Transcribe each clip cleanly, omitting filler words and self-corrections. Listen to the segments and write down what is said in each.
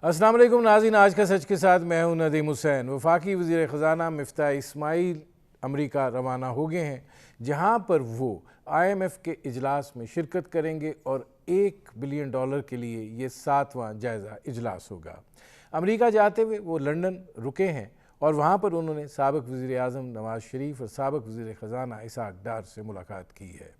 अस्सलाम वालेकुम नाज़रीन, आज का सच के साथ मैं हूं नदीम हुसैन। वफाकी वज़ीर ख़ज़ाना मिफ्ता इस्माइल अमेरिका रवाना हो गए हैं, जहां पर वो IMF के इजलास में शिरकत करेंगे और $1 बिलियन के लिए ये 7वां जायज़ा इजलास होगा। अमेरिका जाते हुए वो लंदन रुके हैं और वहाँ पर उन्होंने साबिक़ वज़ीर आज़म नवाज़ शरीफ और साबिक़ वज़ीर ख़ज़ाना इसहाक़ डार से मुलाकात की है।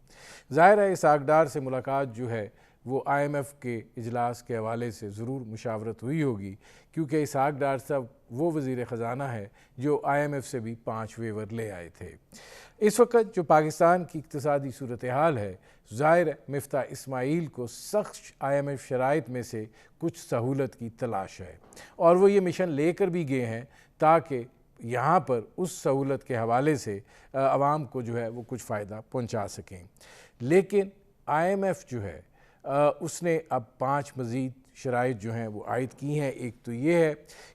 ज़ाहिर है इसहाक़ डार से मुलाकात जो है वो IMF के इजलास के हवाले से ज़रूर मुशावरत हुई होगी, क्योंकि इसहाक़ डार साहब वो वज़ीर ख़ज़ाना है जो IMF से भी 5 वेवर ले आए थे। इस वक्त जो पाकिस्तान की इक़्तिसादी सूरत हाल है, ज़ाहिर है मिफ्ता इस्माइल को सख्त IMF शराइत में से कुछ सहूलत की तलाश है और वो ये मिशन लेकर भी गए हैं ताकि यहाँ पर उस सहूलत के हवाले से आवाम को जो है वो कुछ फ़ायदा पहुँचा सकें। लेकिन IMF जो है उसने अब 5 मज़ीद शराइत जो हैं वो आयद की हैं। एक तो ये है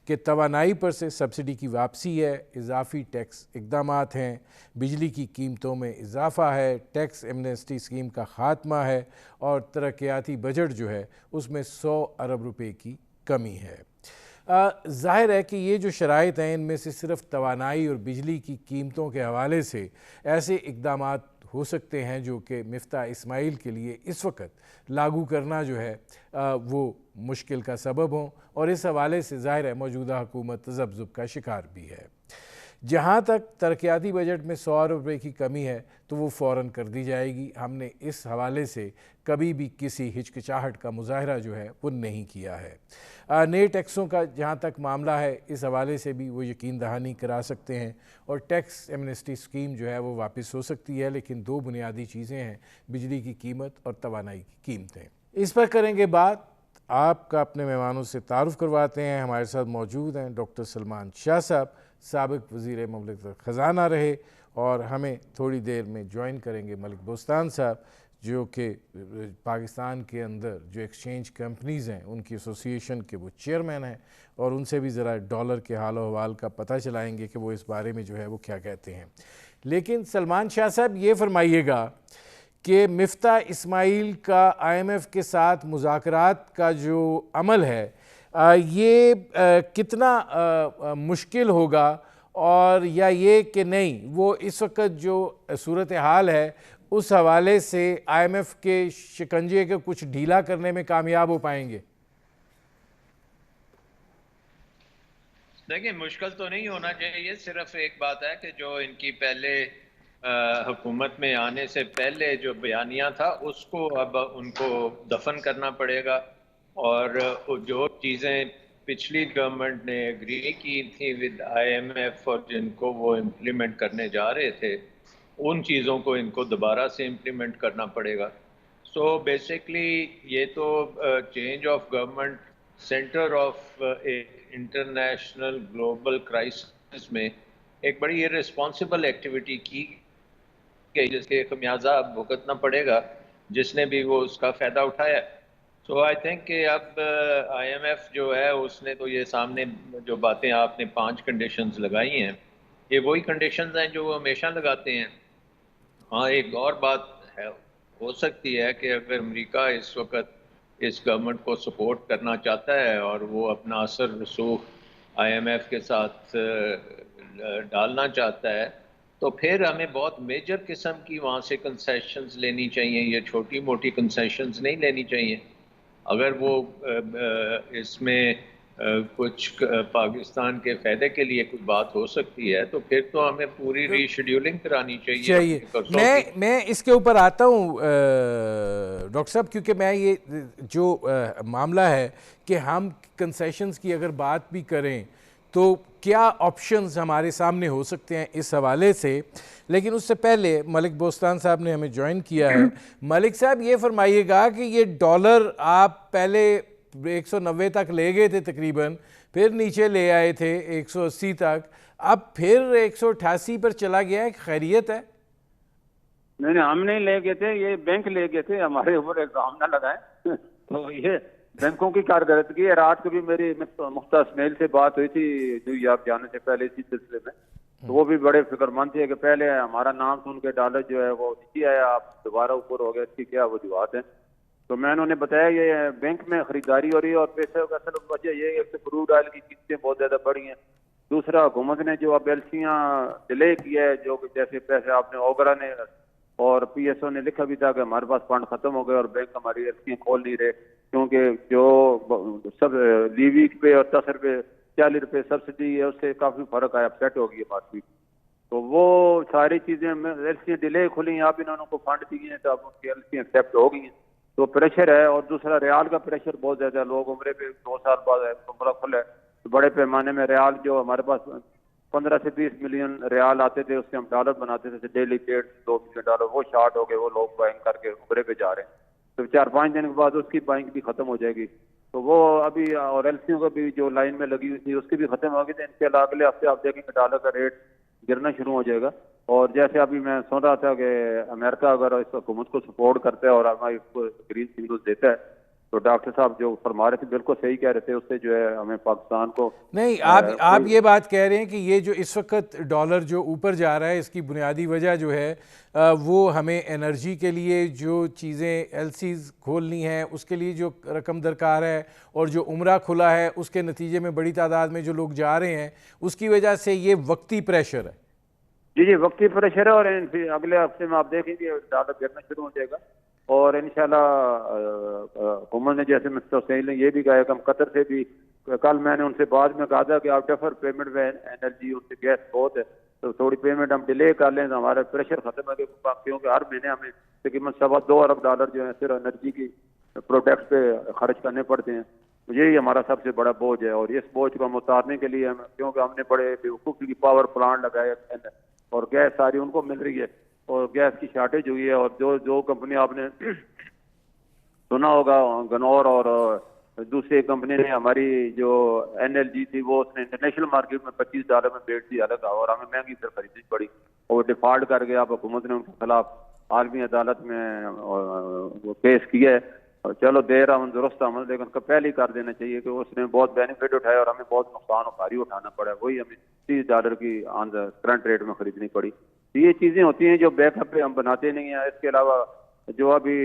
कि तवानाई पर से सब्सिडी की वापसी है, इजाफ़ी टैक्स इक़दामात हैं, बिजली की कीमतों में इजाफ़ा है, टैक्स एमनेस्टी स्कीम का ख़ात्मा है और तरक्याती बजट जो है उसमें 100 अरब रुपए की कमी है। ज़ाहिर है कि ये जो शराइत हैं इनमें से सिर्फ़ तवानाई और बिजली की कीमतों के हवाले से ऐसे इक़दामात हो सकते हैं जो कि मिफ्ता इस्माइल के लिए इस वक्त लागू करना जो है वो मुश्किल का सबब हों और इस हवाले से ज़ाहिर है मौजूदा हुकूमत तज़ब्ज़ुब का शिकार भी है। जहाँ तक तरक्याती बजट में 100 अरब रुपये की कमी है तो वो फ़ौरन कर दी जाएगी। हमने इस हवाले से कभी भी किसी हिचकिचाहट का मुज़ाहरा जो है वो नहीं किया है। नए टैक्सों का जहाँ तक मामला है इस हवाले से भी वो यकीन दहानी करा सकते हैं और टैक्स एमनेस्टी स्कीम जो है वो वापस हो सकती है, लेकिन 2 बुनियादी चीज़ें हैं, बिजली की कीमत और तवानाई की कीमतें। इस पर करेंगे बात। आपका अपने मेहमानों से तारुफ़ करवाते हैं। हमारे साथ मौजूद हैं डॉक्टर सलमान शाह साहब, साबिक़ वज़ीर ममलिकत ख़ज़ाना रहे, और हमें थोड़ी देर में ज्वाइन करेंगे मलिक बोस्तान साहब जो कि पाकिस्तान के अंदर जो एक्सचेंज कंपनीज़ हैं उनकी एसोसिएशन के वो चेयरमैन हैं, और उनसे भी ज़रा डॉलर के हाल अहवाल का पता चलाएँगे कि वो इस बारे में जो है वो क्या कहते हैं। लेकिन सलमान शाह साहब ये फरमाइएगा कि मिफ्ता इस्माइल का IMF के साथ मुज़ाकरात का जो अमल है ये कितना मुश्किल होगा, और या ये कि नहीं वो इस वक्त जो सूरत हाल है उस हवाले से IMF के शिकंजे के कुछ ढीला करने में कामयाब हो पाएंगे? देखिए, मुश्किल तो नहीं होना चाहिए। सिर्फ एक बात है कि जो इनकी पहले हुकूमत में आने से पहले जो बयानिया था उसको अब उनको दफन करना पड़ेगा, और जो चीज़ें पिछली गवर्नमेंट ने एग्री की थी विद IMF और जिनको वो इम्प्लीमेंट करने जा रहे थे, उन चीज़ों को इनको दोबारा से इम्प्लीमेंट करना पड़ेगा। सो बेसिकली ये तो change of government centre of एक इंटरनेशनल ग्लोबल क्राइसिस में एक बड़ी इररिस्पॉन्सिबल एक्टिविटी की गई, जिसके खमियाजा अब भुगतना पड़ेगा जिसने भी वो उसका फ़ायदा उठाया। सो आई थिंक कि अब IMF जो है उसने तो ये सामने जो बातें आपने 5 कंडीशंस लगाई हैं, ये वही कंडीशंस हैं जो वो हमेशा लगाते हैं। हाँ, एक और बात है, हो सकती है कि अगर अमेरिका इस वक्त इस गवर्नमेंट को सपोर्ट करना चाहता है और वो अपना असर रसूख IMF के साथ डालना चाहता है, तो फिर हमें बहुत मेजर किस्म की वहाँ से कंसेशंस लेनी चाहिए। ये छोटी मोटी कंसेशंस नहीं लेनी चाहिए। अगर वो इसमें कुछ पाकिस्तान के फ़ायदे के लिए कुछ बात हो सकती है, तो फिर तो हमें पूरी रीशेड्यूलिंग करानी चाहिए चाहिए। अपने कर्जों की। मैं इसके ऊपर आता हूँ डॉक्टर साहब, क्योंकि मैं ये जो मामला है कि हम कंसेशंस की अगर बात भी करें तो क्या ऑप्शंस हमारे सामने हो सकते हैं इस हवाले से। लेकिन उससे पहले मलिक बोस्तान साहब ने हमें ज्वाइन किया है। मलिक साहब ये फरमाइएगा कि ये डॉलर आप पहले 190 तक ले गए थे तकरीबन, फिर नीचे ले आए थे 180 तक, अब फिर 188 पर चला गया है, खैरियत है? नहीं नहीं, हम नहीं ले गए थे, ये बैंक ले गए थे, हमारे ऊपर इल्जाम ना लगाए। तो ये बैंकों की कारकर्दगी है। रात को भी मेरी मुफ्ता इस्माइल से बात हुई थी न्यूयॉर्क जाने से पहले इसी सिलसिले में, तो वो भी बड़े फिक्रमंद थे कि पहले हमारा नाम सुन के डॉलर जो है वो नीचे आया, आप दोबारा ऊपर हो गए, इसकी क्या वजूहत है। तो मैंने उन्हें बताया ये बैंक में खरीदारी हो रही है और पैसे का असल वजह ये है कि क्रूड ऑयल की कीमतें बहुत ज्यादा बढ़ी हैं। दूसरा, हुकूमत ने जो अब एलसियां डिले किया है, जो कि जैसे पैसे आपने ओगरा ने और पीएसओ ने लिखा भी था कि हमारे पास फंड खत्म हो गए और बैंक हमारी एलसियां खोल नहीं रहे, क्योंकि जो सब लीवीक पे और 10 रुपये 40 रुपये सब्सिडी है उससे काफी फर्क आया, अपसेट हो गई मार्केट। तो वो सारी चीजें एलसियां डिले खुली, आप इन्होंने को फंड दिए हैं तो अब उनकी एलसियां एक्सेप्ट हो गई हैं, तो प्रेशर है। और दूसरा, रियाल का प्रेशर बहुत ज्यादा है। लोग उम्रे पे 2 साल बाद है, उम्र खुला है तो बड़े पैमाने में रियाल, जो हमारे पास 15 से 20 मिलियन रियाल आते थे उससे हम डॉलर बनाते थे डेली, 1.5 2 मिलियन डॉलर, वो शार्ट हो गए, वो लोग बाइंग करके उम्रे पे जा रहे हैं। तो 4-5 दिन के बाद उसकी बाइंग भी खत्म हो जाएगी। तो वो अभी, और एलसीओ का भी जो लाइन में लगी हुई थी उसकी भी खत्म होगी, तो इनके अगले हफ्ते आप देखेंगे डॉलर का रेट गिरना शुरू हो जाएगा। और जैसे अभी मैं सुन रहा था कि अमेरिका अगर इस हुकूमत को सपोर्ट करता है और हमारे इसको ग्रीन सिग्नल देता है, तो डॉक्टर साहब जो फरमा रहे थे बिल्कुल सही कह रहे थे, उससे जो है हमें पाकिस्तान को नहीं, आप ये बात कह रहे हैं कि ये जो इस वक्त डॉलर जो ऊपर जा रहा है इसकी बुनियादी वजह जो है वो हमें एनर्जी के लिए जो चीज़ें एलसीज खोलनी है उसके लिए जो रकम दरकार है और जो उम्रा खुला है उसके नतीजे में बड़ी तादाद में जो लोग जा रहे हैं उसकी वजह से ये वक्ती प्रेशर है। जी, वक्ती प्रेशर है। और अगले हफ्ते में आप देखेंगे डॉलर गिरना शुरू हो जाएगा और इंशाल्लाह हुकूमत ने, जैसे मिस्टर हुसैन ने ये भी कहा कि हम कतर से भी, कल मैंने उनसे बाद में कहा था कि आप डेफर पेमेंट में एनर्जी, उनसे गैस बहुत है तो थोड़ी पेमेंट हम डिले कर लें तो हमारा प्रेशर खत्म हो गया, क्योंकि हर महीने हमें तकरीबन $2.25 जो है सिर्फ एनर्जी की प्रोडक्ट्स पे खर्च करने पड़ते हैं। तो यही हमारा सबसे बड़ा बोझ है और इस बोझ को हम उतारने के लिए क्योंकि हमने बड़े बेवकूफ़ी की पावर प्लांट लगाए और गैस सारी उनको मिल रही है और गैस की शॉर्टेज हुई है। और जो जो कंपनी आपने सुना होगा, गनौर और दूसरी कंपनी ने हमारी जो एनएलजी थी वो उसने इंटरनेशनल मार्केट में $25 में बेच दी अलग, और हमें महंगी फिर खरीदनी पड़ी और डिफॉल्ट कर गया। अब हुकूमत ने उनके खिलाफ आलमी अदालत में वो केस किया है और चलो देर आमद दुरुस्त आमद, लेकिन उनका पहले ही कर देना चाहिए कि उसने बहुत बेनिफिट उठाया और हमें बहुत नुकसान और भारी उठाना पड़ा, वही हमें $30 की ऑन द करंट रेट में खरीदनी पड़ी। तो ये चीजें होती हैं जो बैकअप पे हम बनाते नहीं हैं। इसके अलावा जो अभी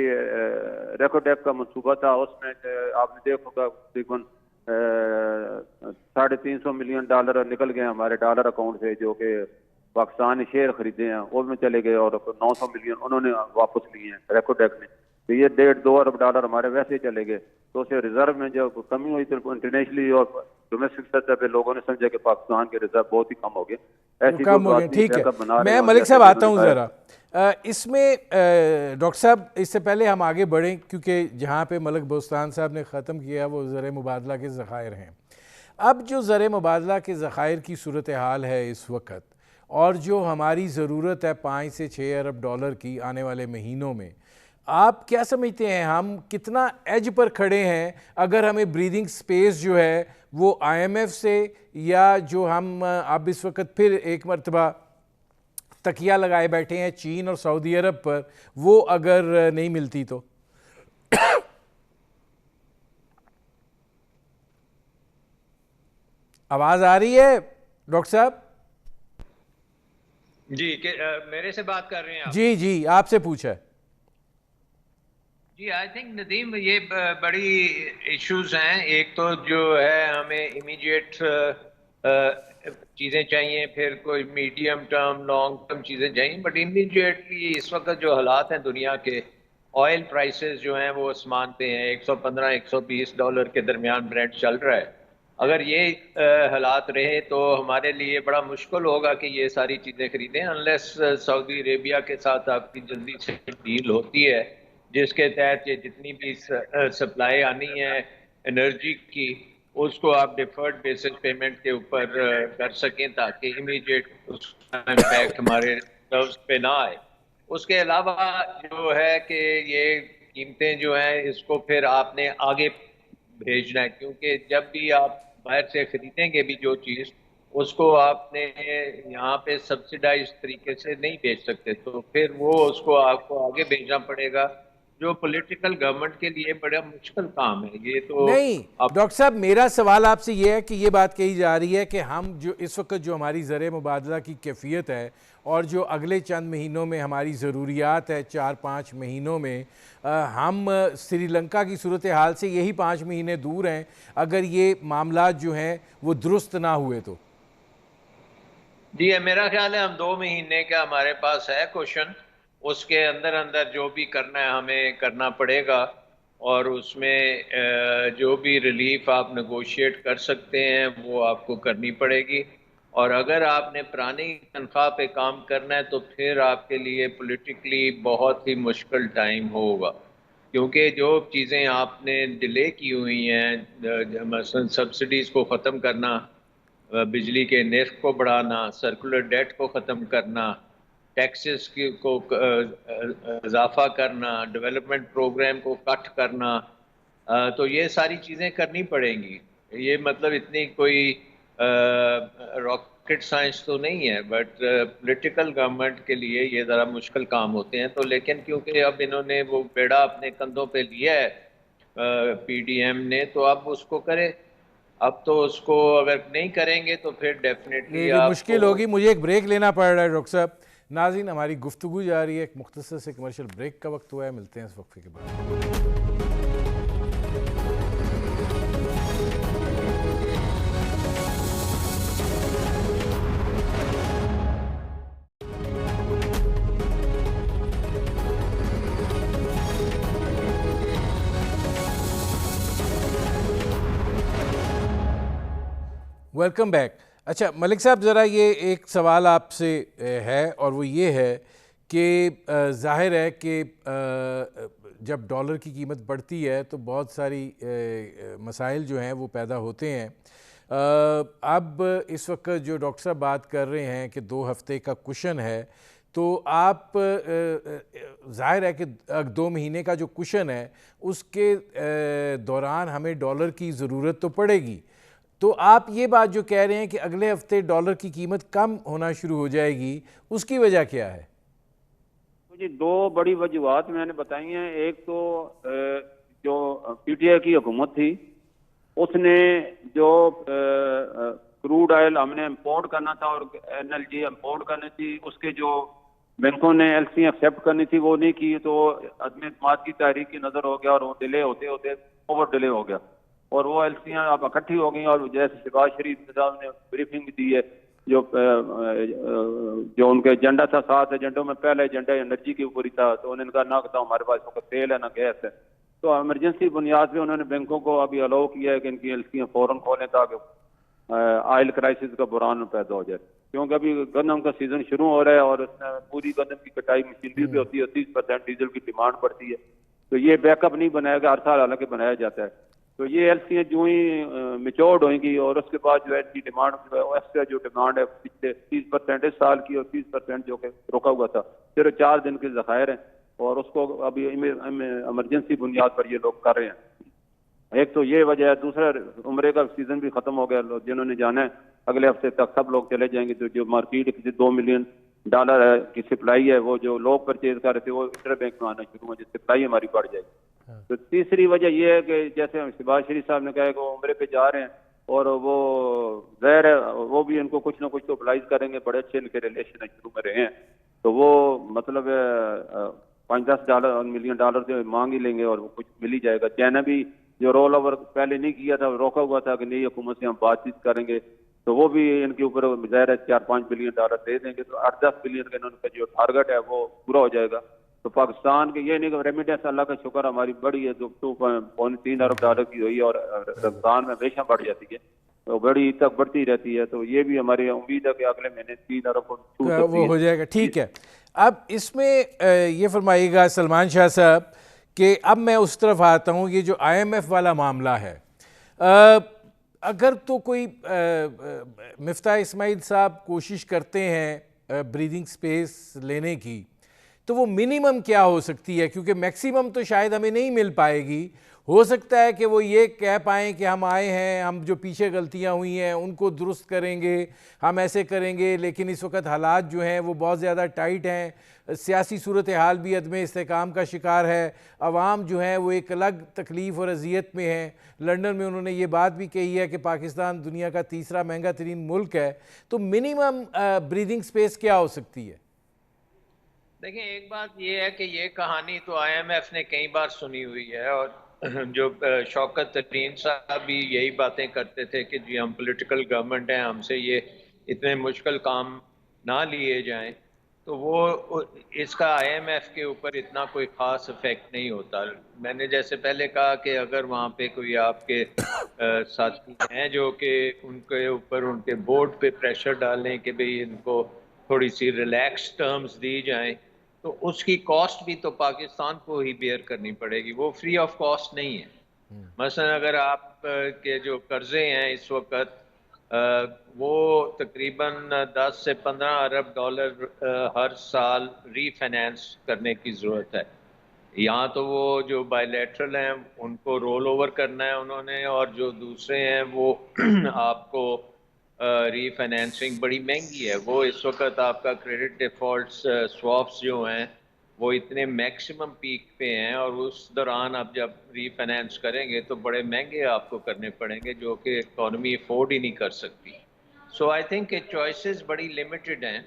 रेकोडेक का मनसूबा था उसमें आपने देखा तकरीबन $350 मिलियन निकल गए हमारे डॉलर अकाउंट से, जो कि पाकिस्तान ने शेयर खरीदे हैं उसमें चले गए और 900 मिलियन उन्होंने वापस लिए हैं रेकोडेक ने। तो ये $1.5-2 अरब हमारे वैसे ही चले गए। तो उसे रिजर्व में जो कमी हुई तो इंटरनेशनली और डोमेस्टिक सतह पे लोगों ने समझा कि पाकिस्तान के रिजर्व बहुत ही कम हो गए, ऐसी कम हो गए। ठीक है, मैं मलिक साहब आता हूँ ज़रा इसमें। डॉक्टर साहब, इससे पहले हम आगे बढ़ें क्योंकि जहाँ पे मलिक बोस्तान साहब ने ख़त्म किया वो ज़र मुबादला के ज़खायर हैं। अब जो ज़र मुबादला के ज़खायर की सूरत हाल है इस वक्त और जो हमारी ज़रूरत है 5 से 6 अरब डॉलर की आने वाले महीनों में, आप क्या समझते हैं हम कितना एज पर खड़े हैं? अगर हमें ब्रीदिंग स्पेस जो है वो आईएमएफ से या जो हम अब इस वक्त फिर एक मरतबा तकिया लगाए बैठे हैं चीन और सऊदी अरब पर, वो अगर नहीं मिलती तो? आवाज आ रही है डॉक्टर साहब? जी, मेरे से बात कर रहे हैं आप? जी जी, आपसे पूछा है। जी, आई थिंक नदीम, ये बड़ी इश्यूज हैं। एक तो जो है हमें इमीडिएट चीज़ें चाहिए, फिर कोई मीडियम टर्म लॉन्ग टर्म चीज़ें चाहिए, बट इमीडिएटली इस वक्त जो हालात हैं दुनिया के, ऑयल प्राइसेस जो हैं वो आसमान पे हैं। $115-120 के दरमियान ब्रेंट चल रहा है। अगर ये हालात रहे तो हमारे लिए बड़ा मुश्किल होगा कि ये सारी चीज़ें खरीदें, अनलेस सऊदी अरेबिया के साथ आपकी जल्दी से डील होती है जिसके तहत ये जितनी भी सप्लाई आनी है एनर्जी की उसको आप डिफर्ड बेसिस पेमेंट के ऊपर कर सकें ताकि इमीडिएट उसका इम्पैक्ट हमारे रिजर्व्स पे ना आए। उसके अलावा जो है कि ये कीमतें जो हैं इसको फिर आपने आगे भेजना है, क्योंकि जब भी आप बाहर से खरीदेंगे भी जो चीज़, उसको आपने यहाँ पे सब्सिडाइज तरीके से नहीं बेच सकते, तो फिर वो उसको आपको आगे भेजना पड़ेगा जो पॉलिटिकल गवर्नमेंट के लिए बड़ा मुश्किल काम है ये तो। नहीं अब डॉक्टर साहब, मेरा सवाल आपसे ये है कि ये बात कही जा रही है कि हम जो इस वक्त जो हमारी ज़र मुबादला की कैफियत है और जो अगले चंद महीनों में हमारी ज़रूरियात है, 4-5 महीनों में हम श्रीलंका की सूरत हाल से यही 5 महीने दूर हैं अगर ये मामला जो हैं वो दुरुस्त ना हुए तो। जी मेरा ख्याल है हम 2 महीने का हमारे पास है क्वेश्चन, उसके अंदर अंदर जो भी करना है हमें करना पड़ेगा, और उसमें जो भी रिलीफ आप नेगोशिएट कर सकते हैं वो आपको करनी पड़ेगी। और अगर आपने पुरानी तनख्वाह पे काम करना है तो फिर आपके लिए पॉलिटिकली बहुत ही मुश्किल टाइम होगा, क्योंकि जो चीज़ें आपने डिले की हुई हैं, मसलन सब्सिडीज़ को ख़त्म करना, बिजली के निर्ख को बढ़ाना, सर्कुलर डेट को ख़त्म करना, टैक्सेस की को इजाफा करना, डेवलपमेंट प्रोग्राम को कट करना, तो ये सारी चीज़ें करनी पड़ेंगी। ये मतलब इतनी कोई रॉकेट साइंस तो नहीं है, बट पॉलिटिकल गवर्नमेंट के लिए ये ज़रा मुश्किल काम होते हैं। तो लेकिन क्योंकि अब इन्होंने वो बेड़ा अपने कंधों पे लिया है पीडीएम ने, तो अब उसको करे। अब तो उसको अगर नहीं करेंगे तो फिर डेफिनेटली ये आपको। मुश्किल होगी। मुझे एक ब्रेक लेना पड़ रहा है डॉक्टर साहब। नाज़रीन, हमारी गुफ्तगू जा रही है, एक मुख्तसर से कमर्शियल ब्रेक का वक्त हुआ है। मिलते हैं इस वक्फे के बाद। Welcome back. अच्छा मलिक साहब, ज़रा ये एक सवाल आपसे है और वो ये है कि ज़ाहिर है कि जब डॉलर की कीमत बढ़ती है तो बहुत सारी मसाइल जो हैं वो पैदा होते हैं। अब इस वक्त जो डॉक्टर साहब बात कर रहे हैं कि 2 हफ्ते का कुशन है, तो आप ज़ाहिर है कि 2 महीने का जो कुशन है उसके दौरान हमें डॉलर की ज़रूरत तो पड़ेगी। तो आप ये बात जो कह रहे हैं कि अगले हफ्ते डॉलर की कीमत कम होना शुरू हो जाएगी, उसकी वजह क्या है? तो जी 2 बड़ी वजूहत मैंने बताई हैं। एक तो जो पीटीआई की हुकूमत थी उसने जो क्रूड ऑयल हमने इंपोर्ट करना था और एनएलजी इंपोर्ट करनी थी, उसके जो बैंकों ने एलसी एक्सेप्ट करनी थी वो नहीं की, तो अदम एतमाद की तहरीक की नजर हो गया और वो डिले होते होते ओवर डिले हो गया और वो एलसियां अब इकट्ठी हो गई। और जैसे शहबाज शरीफ साहब ने ब्रीफिंग भी दी है, जो उनके एजेंडा था, 7 एजेंडों में पहला एजेंडा एनर्जी के ऊपर ही था, तो उन्होंने कहा ना तो हमारे पास वक्त तेल है ना गैस है। तो इमरजेंसी बुनियाद पे उन्होंने बैंकों को अभी अलाउ किया है कि इनकी एलसियां फौरन खोलें ताकि ऑयल क्राइसिस का बुरान पैदा हो जाए, क्योंकि अभी गंदम का सीजन शुरू हो रहा है और उसमें पूरी गंदम की कटाई मशीनरी पे होती है, 30% डीजल की डिमांड बढ़ती है, तो ये बैकअप नहीं बनाएगा, हर साल हालांकि बनाया जाता है। तो ये एलसियां जो ही मिच्योर्ड होंगी और उसके बाद जो है इनकी डिमांड एक्स्ट्रा जो डिमांड है पिछले 30% इस साल की और 30% जो कि रोका हुआ था, सिर्फ 4 दिन के जखायर हैं और उसको अभी इमरजेंसी बुनियाद पर ये लोग कर रहे हैं। एक तो ये वजह है। दूसरा, उम्रे का सीजन भी खत्म हो गया, जिन्होंने जाना है अगले हफ्ते तक सब लोग चले जाएंगे, तो जो मार्केट की 2 मिलियन डॉलर है की सप्लाई है वो जो लोग परचेज कर रहे थे वो इंटर बैंक में आना शुरू हो, जिससे सप्लाई हमारी बढ़ जाएगी। तो तीसरी वजह यह है कि जैसे शहबाज शरीफ साहब ने कहा कि वो उम्रे पे जा रहे हैं और वो ज़ाहिर है वो भी इनको कुछ ना कुछ तो अप्लाइज करेंगे, बड़े अच्छे इनके रिलेशन शुरू में रहे हैं, तो वो मतलब $5-10 मिलियन जो मांग ही लेंगे और वो कुछ मिल ही जाएगा। चाइना भी जो रोल ओवर पहले नहीं किया था, रोका हुआ था कि नई हुकूमत से हम बातचीत करेंगे, तो वो भी इनके ऊपर ज़ाहिर है $4-5 बिलियन दे देंगे, तो 8-10 बिलियन का इन्होंने जो टारगेट है वो पूरा हो जाएगा। तो पाकिस्तान के ये नहीं कि रेमिटेंस अल्लाह का शुक्र हमारी बढ़ी है, जो $2.3 अरब की हुई है और रमजान में हमेशा बढ़ जाती है, तो बड़ी तक बढ़ती रहती है, तो ये भी हमारी उम्मीद है कि अगले महीने 3 अरब को छू सकती वो हो जाएगा। ठीक है, अब इसमें ये फरमाइएगा सलमान शाह साहब कि अब मैं उस तरफ आता हूँ, ये जो IMF वाला मामला है, अगर तो कोई मिफ्ताह इस्माइल साहब कोशिश करते हैं ब्रीदिंग स्पेस लेने की, तो वो मिनिमम क्या हो सकती है, क्योंकि मैक्सिमम तो शायद हमें नहीं मिल पाएगी। हो सकता है कि वो ये कह पाएँ कि हम आए हैं, हम जो पीछे गलतियां हुई हैं उनको दुरुस्त करेंगे, हम ऐसे करेंगे, लेकिन इस वक्त हालात जो हैं वो बहुत ज़्यादा टाइट हैं, सियासी सूरत हाल भी अदम इस्तेहकाम का शिकार है, अवाम जो है वो एक अलग तकलीफ़ और अजियत में है। लंदन में उन्होंने ये बात भी कही है कि पाकिस्तान दुनिया का तीसरा महंगा तरीन मुल्क है, तो मिनिमम ब्रीदिंग स्पेस क्या हो सकती है? देखिए, एक बात ये है कि ये कहानी तो IMF ने कई बार सुनी हुई है, और जो शौकत तरीन साहब भी यही बातें करते थे कि जी हम पॉलिटिकल गवर्नमेंट हैं, हमसे ये इतने मुश्किल काम ना लिए जाएं, तो वो इसका IMF के ऊपर इतना कोई ख़ास इफेक्ट नहीं होता। मैंने जैसे पहले कहा कि अगर वहाँ पे कोई आपके साथी हैं जो कि उनके ऊपर उनके बोर्ड पे प्रेशर डालें कि भाई इनको थोड़ी सी रिलैक्स टर्म्स दी जाएं, तो उसकी कॉस्ट भी तो पाकिस्तान को ही बेयर करनी पड़ेगी, वो फ्री ऑफ कॉस्ट नहीं है। मसलन अगर आप के जो कर्जे हैं इस वक्त, वो तकरीबन 10 से 15 अरब डॉलर हर साल रीफाइनेंस करने की ज़रूरत है। यहाँ तो वो जो बायलैटरल हैं उनको रोल ओवर करना है उन्होंने, और जो दूसरे हैं वो आपको रीफाइनेंसिंग बड़ी महंगी है। वो इस वक्त आपका क्रेडिट डिफॉल्ट स्वैप्स जो हैं वो इतने मैक्सिमम पीक पे हैं, और उस दौरान आप जब रीफाइनेंस करेंगे तो बड़े महंगे आपको करने पड़ेंगे, जो कि इकॉनमी अफोर्ड ही नहीं कर सकती। सो आई थिंक कि चॉइसेस बड़ी लिमिटेड हैं,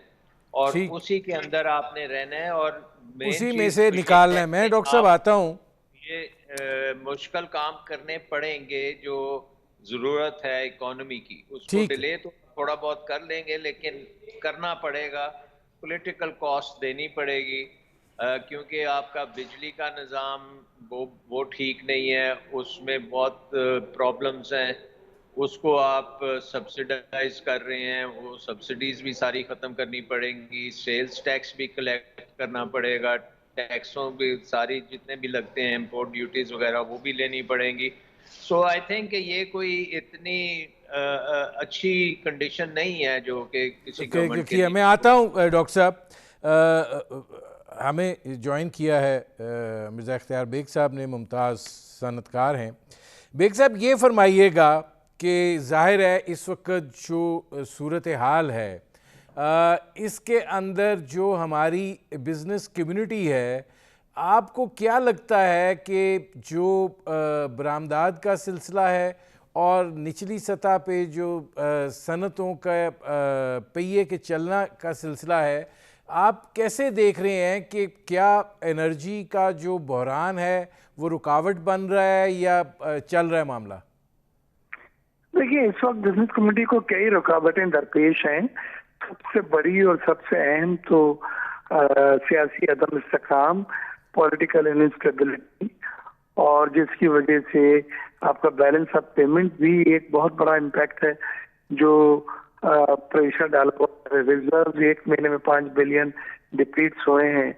और ठीक, उसी के अंदर आपने रहना है। और मेन उसी में चीज़ से तो ये निकालना है है। मैं कि डॉक्टर साहब आप आता हूँ। ये मुश्किल काम करने पड़ेंगे जो ज़रूरत है इकोनॉमी की, उसको ठीक है। डिले तो थोड़ा बहुत कर लेंगे, लेकिन करना पड़ेगा। पॉलिटिकल कॉस्ट देनी पड़ेगी, क्योंकि आपका बिजली का निज़ाम वो ठीक नहीं है, उसमें बहुत प्रॉब्लम्स हैं। उसको आप सब्सिडाइज कर रहे हैं, वो सब्सिडीज भी सारी ख़त्म करनी पड़ेंगी, सेल्स टैक्स भी कलेक्ट करना पड़ेगा, टैक्सों भी सारी जितने भी लगते हैं इंपोर्ट ड्यूटीज वगैरह वो भी लेनी पड़ेंगी। सो आई थिंक ये कोई इतनी अच्छी कंडीशन नहीं है जो कि किसी गवर्नमेंट के लिए। मैं आता हूँ डॉक्टर साहब। हमें ज्वाइन किया है मिर्ज़ा इख्तियार बेग साहब ने, मुमताज़ सनतकार हैं। बेग साहब ये फरमाइएगा कि ज़ाहिर है इस वक्त जो सूरत हाल है, इसके अंदर जो हमारी बिज़नेस कम्युनिटी है, आपको क्या लगता है कि जो बरामदात का सिलसिला है और निचली सतह पे जो सनतों का पहिए के चलना का सिलसिला है, आप कैसे देख रहे हैं कि क्या एनर्जी का जो बहरान है वो रुकावट बन रहा है या चल रहा है मामला? देखिए, इस वक्त बिजनेस कम्युनिटी को कई रुकावटें दरपेश हैं। सबसे बड़ी और सबसे अहम तो सियासी अदम इस्तेकाम, पॉलिटिकल इनस्टेबिलिटी, और जिसकी वजह से आपका बैलेंस ऑफ पेमेंट भी एक बहुत बड़ा इम्पैक्ट है, जो प्रेशर डाला हुआ है। रिजर्व 1 महीने में 5 बिलियन डिप्लीट्स हुए हैं,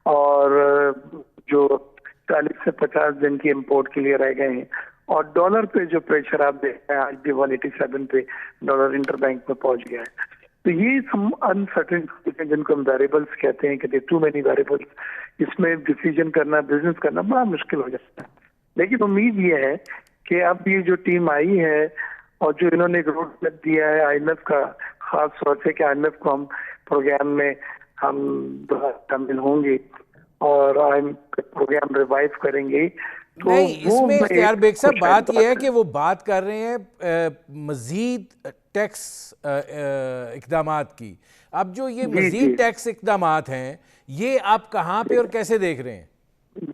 और जो 40 से 50 दिन की इंपोर्ट के लिए रह गए हैं। और डॉलर पे जो प्रेशर आप देख रहे हैं, आज भी 187 पे डॉलर इंटरबैंक में पहुंच गया है। तो ये सम अनसर्टेन जिनको हम वेरिएबल्स कहते हैं कि टू मेनी वेरिएबल्स, इसमें डिसीजन करना, बिजनेस करना बड़ा मुश्किल हो जाता है। लेकिन उम्मीद ये है कि अब ये जो टीम आई है और जो इन्होंने एक रोड मैप दिया है IMF का, खास तौर से कि IMF को हम प्रोग्राम में हम शामिल होंगे और प्रोग्राम रिवाइव करेंगे, तो नहीं, इसमें इख्तियार बेग साहब बात यह है है। कि वो बात कर रहे हैं मज़ीद टैक्स इक़दामात की। अब जो ये मज़ीद टैक्स इक़दामात हैं, ये आप कहाँ पे और कैसे देख रहे हैं?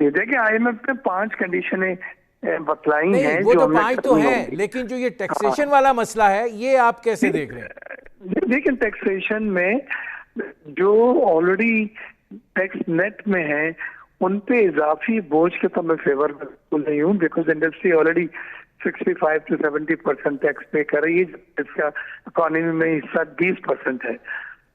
देखिए, IMF ने 5 कंडीशनें बतलाई हैं। वो तो 5 तो हैं, लेकिन जो ये टैक्सेशन वाला मसला है, ये आप कैसे देख रहे हैं? लेकिन टैक्सेशन में जो ऑलरेडी टैक्स नेट में है, उन पे इजाफी बोझ के तो मैं फेवर बिल्कुल नहीं हूँ, because industry already 65 to 70% tax पे कर रही है, इसका इकोनॉमी में हिस्सा 20% है।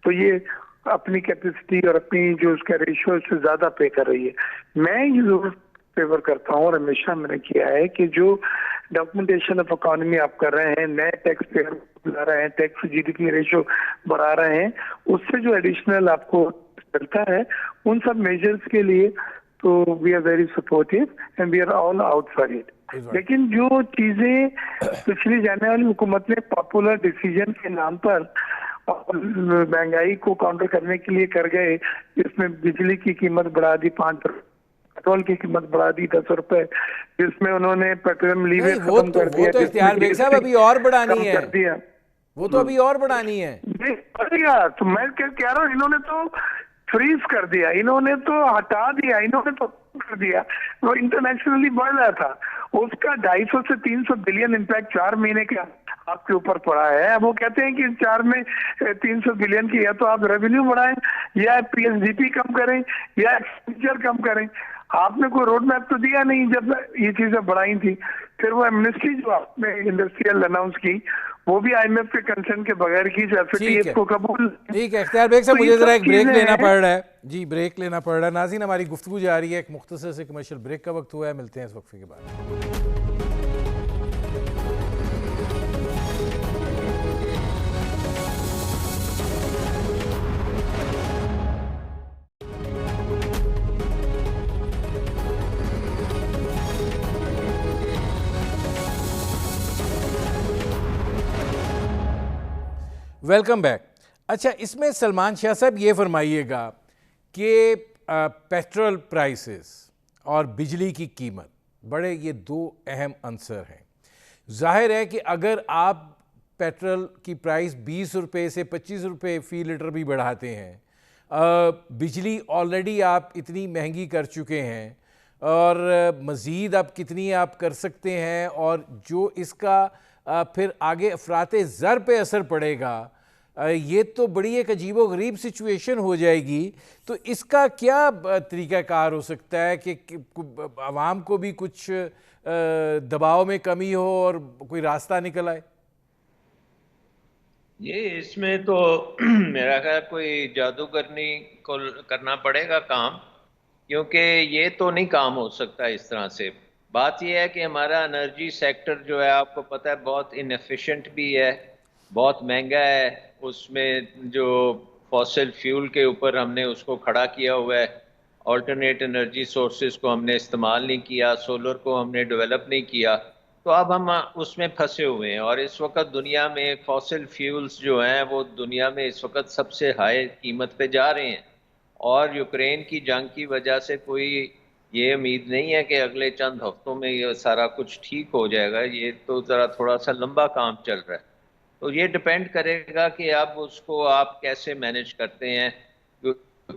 तो ये अपनी कैपेसिटी और अपनी जो उसका रेशियो से ज्यादा पे कर रही है। मैं ये जरूर फेवर करता हूँ, और हमेशा मैंने किया है, कि जो डॉक्यूमेंटेशन ऑफ इकोनॉमी आप कर रहे हैं, नए टैक्स पेयर ला रहे हैं, टैक्स GDP रेशियो बढ़ा रहे हैं, उससे जो एडिशनल आपको मिलता है, उन सब मेजर्स के लिए तो we are very supportive and we are all out for it. लेकिन जो चीजें पिछली जाने वाली हुकूमत ने पॉपुलर डिसीजन के नाम पर और महंगाई को काउंटर करने के लिए कर गए, जिसमें बिजली की कीमत बढ़ा दी 5 रुपए, पेट्रोल की कीमत बढ़ा दी 10 रुपए, जिसमें उन्होंने पेट्रोलियम लीवर खत्म कर दिया, वो तो इख्तियार बेग साहब अभी और बढ़ानी है, कर दिया, वो तो अभी और बढ़ानी है। तो मैं कह रहा हूँ इन्होंने तो फ्रीज कर दिया, इन्होंने तो हटा दिया, इन्होंने तो कर दिया। वो इंटरनेशनली बढ़ रहा था, उसका 250 से 300 बिलियन इम्पैक्ट 4 महीने का आपके ऊपर पड़ा है। अब वो कहते हैं कि 4 में 300 बिलियन की, या तो आप रेवेन्यू बढ़ाएं, या पीएसडीपी कम करें, या एक्सपेंडिचर कम करें। आपने कोई रोड मैप तो दिया नहीं जब ये चीजें बढ़ाई थी। फिर वो एमनेस्टी जो आपने इंडस्ट्रियल अनाउंस की, वो भी आईएमएफ के कंसर्न के बगैर की, एफएटीएफ को कबूल। ठीक है इख्तियार बेग साहब, मुझे जरा एक ब्रेक लेना पड़ रहा है जी, ब्रेक लेना पड़ रहा है। नाज़रीन, हमारी गुफ्तगू जारी है, एक मुख्तसर से कमर्शियल ब्रेक का वक्त हुआ है, मिलते हैं इस वक्फे के बाद। Welcome back. अच्छा, इसमें सलमान शाह साहब ये फरमाइएगा कि पेट्रोल प्राइसेस और बिजली की कीमत बड़े, ये दो अहम अंसर हैं। जाहिर है कि अगर आप पेट्रोल की प्राइस 20 रुपये से 25 रुपये फ़ी लीटर भी बढ़ाते हैं, बिजली ऑलरेडी आप इतनी महंगी कर चुके हैं, और मज़ीद आप कितनी आप कर सकते हैं, और जो इसका फिर आगे अफराते ज़र पे असर पड़ेगा, ये तो बड़ी एक अजीबो गरीब सिचुएशन हो जाएगी। तो इसका क्या तरीक़ाकार हो सकता है कि आवाम को भी कुछ दबाव में कमी हो और कोई रास्ता निकल आए? ये इसमें तो मेरा ख्याल कोई जादूगरनी को करना पड़ेगा काम, क्योंकि ये तो नहीं काम हो सकता इस तरह से। बात यह है कि हमारा एनर्जी सेक्टर जो है, आपको पता है, बहुत इनएफिशिएंट भी है, बहुत महंगा है। उसमें जो फॉसिल फ्यूल के ऊपर हमने उसको खड़ा किया हुआ है, ऑल्टरनेट एनर्जी सोर्सेज को हमने इस्तेमाल नहीं किया, सोलर को हमने डेवलप नहीं किया, तो अब हम उसमें फंसे हुए हैं। और इस वक्त दुनिया में फॉसिल फ्यूल्स जो हैं वो दुनिया में इस वक्त सबसे हाई कीमत पे जा रहे हैं। और यूक्रेन की जंग की वजह से कोई ये उम्मीद नहीं है कि अगले चंद हफ्तों में ये सारा कुछ ठीक हो जाएगा। ये तो ज़रा थोड़ा सा लंबा काम चल रहा है। तो ये डिपेंड करेगा कि अब उसको आप कैसे मैनेज करते हैं।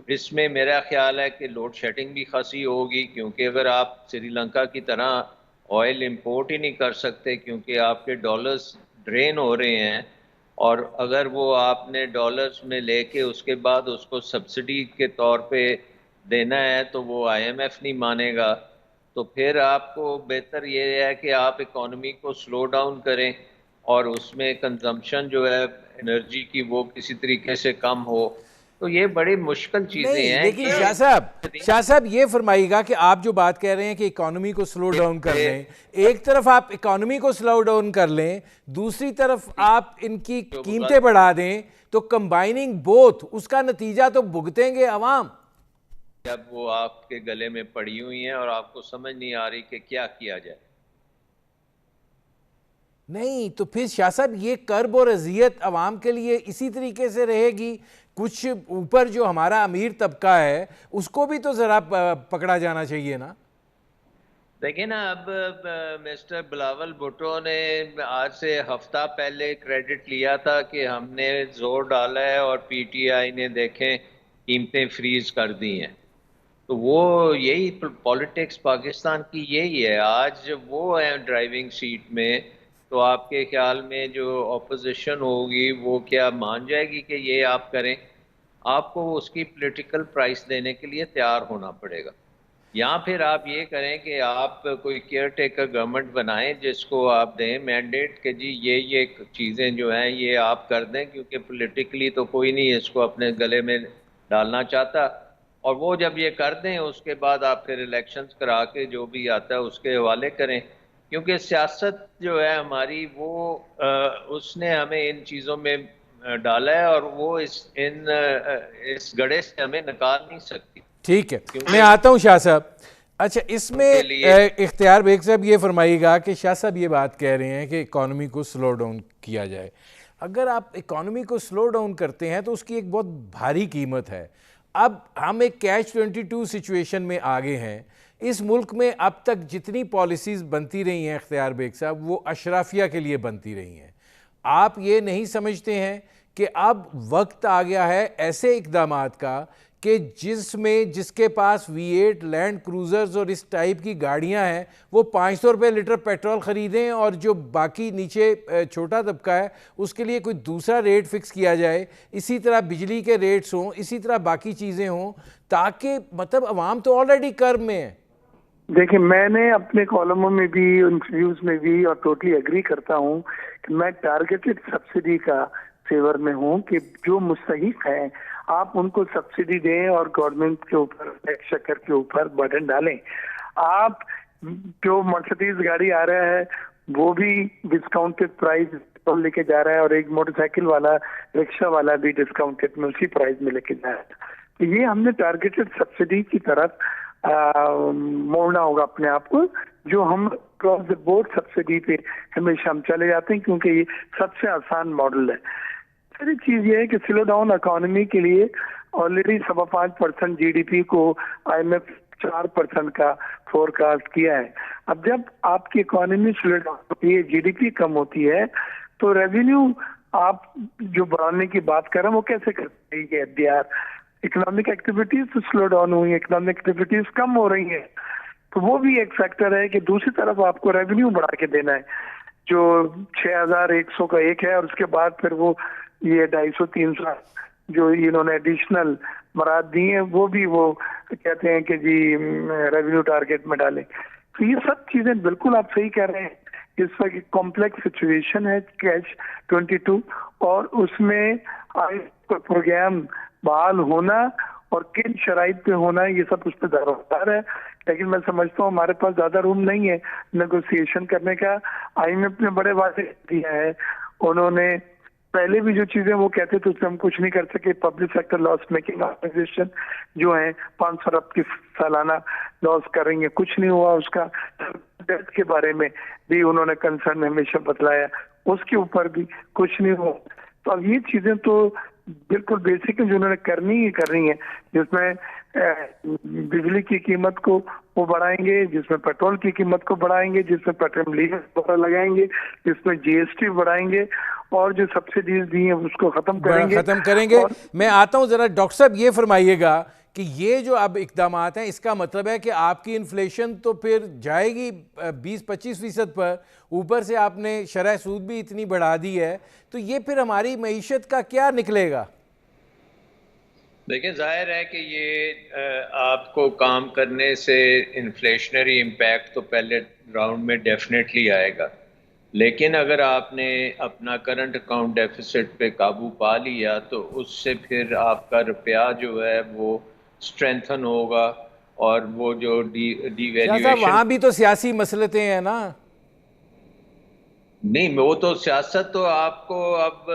इसमें मेरा ख्याल है कि लोड शेडिंग भी खासी होगी, क्योंकि अगर आप श्रीलंका की तरह ऑयल इंपोर्ट ही नहीं कर सकते, क्योंकि आपके डॉलर्स ड्रेन हो रहे हैं, और अगर वो आपने डॉलर्स में लेके उसके बाद उसको सब्सिडी के तौर पे देना है तो वो आईएमएफ नहीं मानेगा। तो फिर आपको बेहतर ये है कि आप इकोनॉमी को स्लो डाउन करें, और उसमें कंजम्पशन जो है एनर्जी की वो किसी तरीके से कम हो। तो ये बड़ी मुश्किल चीज़ें हैं। लेकिन शाह साहब ये फरमाइएगा कि आप जो बात कह रहे हैं कि इकोनॉमी को स्लो डाउन कर लें, एक तरफ आप इकोनॉमी को स्लो डाउन कर लें, दूसरी तरफ आप इनकी कीमतें बढ़ा दें, तो कंबाइनिंग बोथ, उसका नतीजा तो भुगतेंगे अवाम। जब वो आपके गले में पड़ी हुई हैं और आपको समझ नहीं आ रही कि क्या किया जाए। नहीं तो फिर शाह साहब ये कर्ब और अजियत अवाम के लिए इसी तरीके से रहेगी। कुछ ऊपर जो हमारा अमीर तबका है उसको भी तो ज़रा पकड़ा जाना चाहिए ना। देखिए ना, अब मिस्टर बिलावल भुट्टो ने आज से हफ्ता पहले क्रेडिट लिया था कि हमने जोर डाला है और पीटीआई ने देखें कीमतें फ्रीज कर दी हैं। तो वो यही पॉलिटिक्स पाकिस्तान की यही है। आज वो है ड्राइविंग सीट में, तो आपके ख्याल में जो ऑपोजिशन होगी वो क्या मान जाएगी कि ये आप करें? आपको उसकी पॉलिटिकल प्राइस देने के लिए तैयार होना पड़ेगा, या फिर आप ये करें कि आप कोई केयर टेकर गवर्नमेंट बनाएं जिसको आप दें मैंडेट कि जी ये चीज़ें जो हैं ये आप कर दें, क्योंकि पॉलिटिकली तो कोई नहीं इसको अपने गले में डालना चाहता। और वो जब ये कर दें उसके बाद आप फिर इलेक्शंस करा के जो भी आता है उसके हवाले करें, क्योंकि सियासत जो है हमारी वो उसने हमें इन चीज़ों में डाला है, और वो इस गड़े से हमें निकाल नहीं सकती। ठीक है, मैं आता हूं शाह साहब। अच्छा, इसमें इख्तियार बेग साहब ये फरमाइएगा कि शाह साहब ये बात कह रहे हैं कि इकॉनमी को स्लो डाउन किया जाए। अगर आप इकॉनमी को स्लो डाउन करते हैं तो उसकी एक बहुत भारी कीमत है। अब हम एक कैच 22 सिचुएशन में आ गए हैं। इस मुल्क में अब तक जितनी पॉलिसीज़ बनती रही हैं इख्तियार बेग साहब, वो अशराफिया के लिए बनती रही हैं। आप ये नहीं समझते हैं कि अब वक्त आ गया है ऐसे इक़दामात का कि जिसके पास V8 लैंड क्रूज़र्स और इस टाइप की गाड़ियां हैं वो 500 रुपये लीटर पेट्रोल ख़रीदें, और जो बाकी नीचे छोटा तबका है उसके लिए कोई दूसरा रेट फ़िक्स किया जाए। इसी तरह बिजली के रेट्स हों, इसी तरह बाकी चीज़ें हों, ताकि मतलब अवाम तो ऑलरेडी कर्ब में है। देखिए, मैंने अपने कॉलमों में भी, इंटरव्यूज में भी, और टोटली एग्री करता हूँ कि मैं टारगेटेड सब्सिडी का फेवर में हूँ कि जो मुस्तहिक हैं आप उनको सब्सिडी दें और गवर्नमेंट के ऊपर, टैक्स शक्कर के ऊपर बर्डन डालें। आप जो मर्सिडीज गाड़ी आ रहा है वो भी डिस्काउंटेड प्राइस लेके जा रहा है, और एक मोटरसाइकिल वाला, रिक्शा वाला भी डिस्काउंटेड में उसी प्राइस में लेके जा रहा है। तो ये हमने टारगेटेड सब्सिडी की तरफ मोड़ना होगा अपने आप को, जो हम क्रॉस द बोर्ड सब्सिडी पे हमेशा हम चले जाते हैं क्योंकि ये सबसे आसान मॉडल है। दूसरी चीज ये है कि स्लो डाउन इकोनॉमी के लिए ऑलरेडी 5.25% GDP को IMF 4% का फोरकास्ट किया है। अब जब आपकी इकोनॉमी स्लो डाउन होती है, GDP कम होती है, तो रेवेन्यू आप जो बढ़ाने की बात कर रहे हैं वो कैसे करते हैं? FDR, इकोनॉमिक एक्टिविटीज तो स्लो डाउन हुई, इकोनॉमिक एक्टिविटीज कम हो रही हैं, तो वो भी एक फैक्टर है कि दूसरी तरफ आपको रेवेन्यू बढ़ा के देना है। जो 6100 का एक है, और उसके बाद फिर वो ये 250-300 जो इन्होंने एडिशनल मराद दी हैं वो भी वो कहते हैं कि जी रेवेन्यू टारगेट में डालें। तो ये सब चीजें बिल्कुल आप सही कह रहे हैं। इस वक्त एक कॉम्प्लेक्स सिचुएशन है कैच 22, और उसमें प्रोग्राम बहाल होना और किन शराइत पे होना है ये सब उस पर दारोमदार है। लेकिन मैं समझता हूँ हमारे पास ज्यादा रूम नहीं है नेगोशिएशन करने का। IMF ने बड़े वादे दिया है, उन्होंने पहले भी जो चीजें वो कहते थे उससे हम कुछ नहीं कर सके। Public sector loss making organisation जो है 500 अरब की सालाना लॉस करेंगे, कुछ नहीं हुआ उसका। डेट के बारे में भी उन्होंने कंसर्न हमेशा बतलाया, उसके ऊपर भी कुछ नहीं हुआ। तो अब ये चीजें तो बिल्कुल बेसिक है जो उन्होंने करनी है, जिसमें बिजली की कीमत को वो बढ़ाएंगे, जिसमें पेट्रोल की कीमत को बढ़ाएंगे, जिसमें पेट्रोल लगाएंगे, जिसमें GST बढ़ाएंगे, और जो सब्सिडीज दी हैं उसको खत्म करेंगे। मैं आता हूं जरा डॉक्टर साहब, ये फरमाइएगा कि ये जो अब इकदामात हैं इसका मतलब है कि आपकी इन्फ्लेशन तो फिर जाएगी 20-25% पर, ऊपर से आपने शरह सूद भी इतनी बढ़ा दी है, तो ये फिर हमारी मईशत का क्या निकलेगा? देखिए, जाहिर है कि ये आपको काम करने से इन्फ्लेशनरी इम्पैक्ट तो पहले राउंड में डेफिनेटली आएगा, लेकिन अगर आपने अपना करंट अकाउंट डेफिसिट पे काबू पा लिया तो उससे फिर आपका रुपया जो है वो स्ट्रेंथन होगा, और वो जो डिवैल्यूएशन, वहां भी तो सियासी मसलतें हैं ना। नहीं, वो तो सियासत तो आपको, अब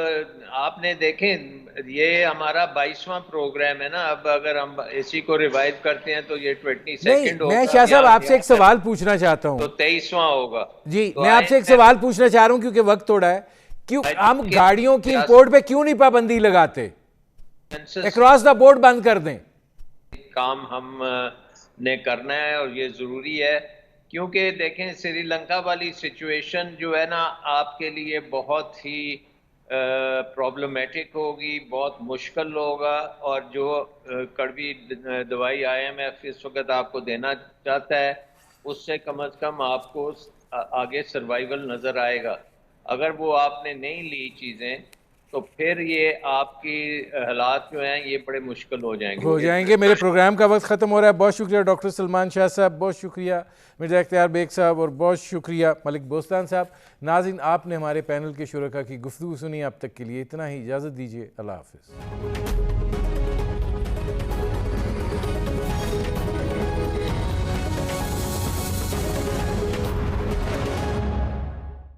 आपने देखें ये हमारा 22वां प्रोग्राम है ना। अब अगर हम इसी को रिवाइव करते हैं तो ये 22nd होगा। मैं शाह साहब आपसे एक सवाल पूछना चाहता हूँ, तो 23वां होगा जी। तो मैं आपसे एक सवाल पूछना चाह रहा हूँ क्योंकि वक्त थोड़ा है। क्यों हम गाड़ियों की इंपोर्ट पे क्यों नहीं पाबंदी लगाते? अक्रॉस द बोर्ड बंद कर दें। काम हम ने करना है और ये जरूरी है, क्योंकि देखें श्रीलंका वाली सिचुएशन जो है ना आपके लिए बहुत ही प्रॉब्लमेटिक होगी, बहुत मुश्किल होगा, और जो कड़वी दवाई IMF इस वक्त आपको देना चाहता है उससे कम से कम आपको आगे सर्वाइवल नज़र आएगा। अगर वो आपने नहीं ली चीज़ें तो फिर ये आपकी हालात जो हैं ये बड़े मुश्किल हो जाएंगे। मेरे प्रोग्राम का वक्त ख़त्म हो रहा है। बहुत शुक्रिया डॉक्टर सलमान शाह साहब, बहुत शुक्रिया मिर्ज़ा इख्तियार बेग साहब, और बहुत शुक्रिया मलिक बोस्तान साहब। नाज़रीन, आपने हमारे पैनल के शुरका की गुफ्तगू सुनी। अब तक के लिए इतना ही, इजाज़त दीजिए। अल्लाह हाफ़िज़।